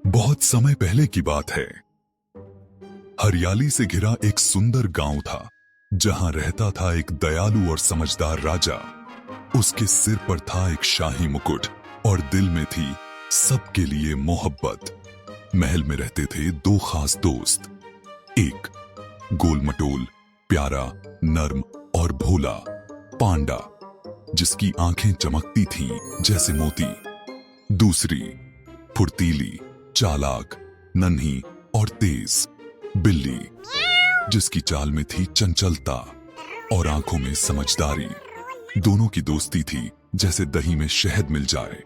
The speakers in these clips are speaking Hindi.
बहुत समय पहले की बात है। हरियाली से घिरा एक सुंदर गांव था, जहां रहता था एक दयालु और समझदार राजा। उसके सिर पर था एक शाही मुकुट और दिल में थी सबके लिए मोहब्बत। महल में रहते थे दो खास दोस्त, एक गोलमटोल, प्यारा, नर्म और भोला पांडा, जिसकी आंखें चमकती थीं जैसे मोती। दूसरी फुर्तीली, चालाक, नन्ही और तेज बिल्ली, जिसकी चाल में थी चंचलता और आंखों में समझदारी। दोनों की दोस्ती थी जैसे दही में शहद मिल जाए।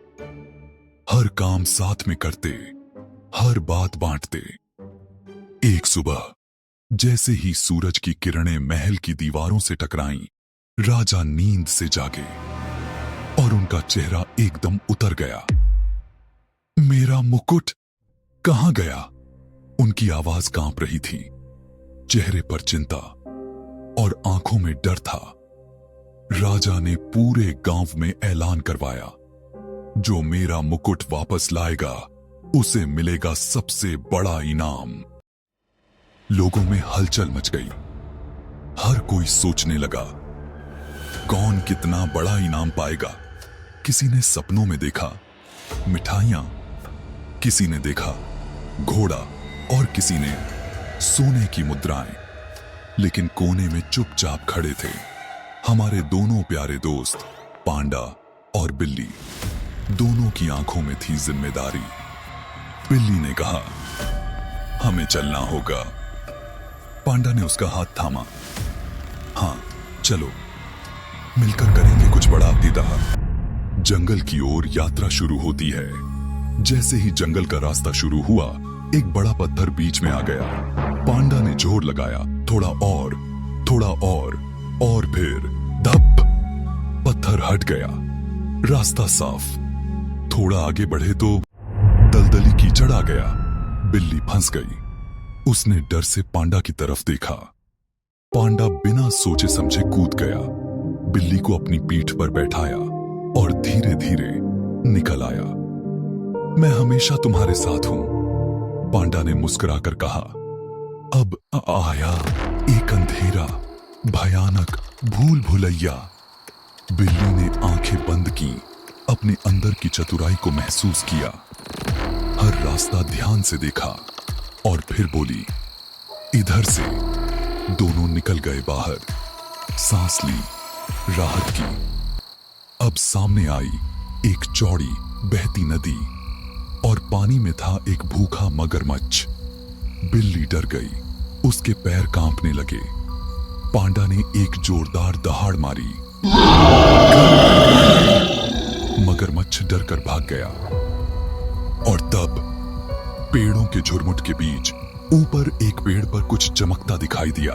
हर काम साथ में करते, हर बात बांटते। एक सुबह जैसे ही सूरज की किरणें महल की दीवारों से टकराईं, राजा नींद से जागे और उनका चेहरा एकदम उतर गया। मेरा मुकुट कहां गया? उनकी आवाज कांप रही थी, चेहरे पर चिंता और आंखों में डर था। राजा ने पूरे गांव में ऐलान करवाया, जो मेरा मुकुट वापस लाएगा उसे मिलेगा सबसे बड़ा इनाम। लोगों में हलचल मच गई। हर कोई सोचने लगा, कौन कितना बड़ा इनाम पाएगा। किसी ने सपनों में देखा मिठाइयां, किसी ने देखा घोड़ा और किसी ने सोने की मुद्राएं। लेकिन कोने में चुपचाप खड़े थे हमारे दोनों प्यारे दोस्त पांडा और बिल्ली। दोनों की आंखों में थी जिम्मेदारी। बिल्ली ने कहा, हमें चलना होगा। पांडा ने उसका हाथ थामा। हाँ चलो, मिलकर करेंगे कुछ बड़ा दीदार। जंगल की ओर यात्रा शुरू होती है। जैसे ही जंगल का रास्ता शुरू हुआ, एक बड़ा पत्थर बीच में आ गया। पांडा ने जोर लगाया, थोड़ा और फिर धप, पत्थर हट गया। रास्ता साफ। थोड़ा आगे बढ़े तो दलदली कीचड़ आ गया। बिल्ली फंस गई। उसने डर से पांडा की तरफ देखा। पांडा बिना सोचे समझे कूद गया, बिल्ली को अपनी पीठ पर बैठाया और धीरे धीरे निकल आया। मैं हमेशा तुम्हारे साथ हूं, पांडा ने मुस्कुराकर कहा। अब आया एक अंधेरा, भयानक भूल भुलैया। बिल्ली ने आंखें बंद की, अपने अंदर की चतुराई को महसूस किया। हर रास्ता ध्यान से देखा और फिर बोली, इधर से। दोनों निकल गए बाहर, सांस ली, राहत की। अब सामने आई एक चौड़ी बहती नदी और पानी में था एक भूखा मगरमच्छ। बिल्ली डर गई, उसके पैर कांपने लगे। पांडा ने एक जोरदार दहाड़ मारी। मगरमच्छ डरकर भाग गया। और तब पेड़ों के झुरमुट के बीच ऊपर एक पेड़ पर कुछ चमकता दिखाई दिया।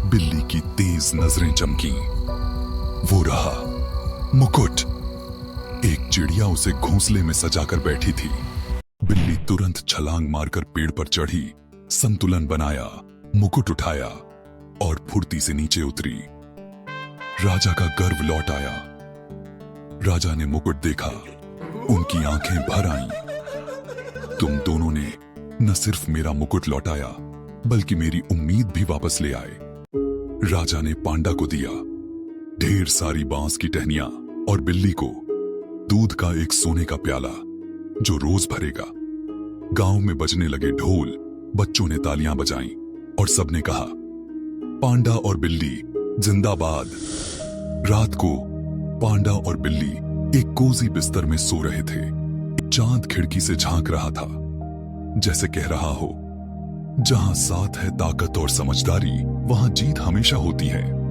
बिल्ली की तेज नजरें चमकी। वो रहा मुकुट। एक चिड़िया उसे घोंसले में सजाकर बैठी थी। बिल्ली तुरंत छलांग मारकर पेड़ पर चढ़ी, संतुलन बनाया, मुकुट उठाया और फुर्ती से नीचे उतरी। राजा का गर्व लौट आया। राजा ने मुकुट देखा, उनकी आंखें भर आईं। तुम दोनों ने न सिर्फ मेरा मुकुट लौटाया, बल्कि मेरी उम्मीद भी वापस ले आए। राजा ने पांडा को दिया ढेर सारी बांस की टहनियां और बिल्ली को दूध का एक सोने का प्याला, जो रोज भरेगा। गांव में बजने लगे ढोल, बच्चों ने तालियां बजाईं और सबने कहा, पांडा और बिल्ली जिंदाबाद। रात को पांडा और बिल्ली एक कोजी बिस्तर में सो रहे थे। चांद खिड़की से झांक रहा था, जैसे कह रहा हो, जहां साथ है ताकत और समझदारी, वहां जीत हमेशा होती है।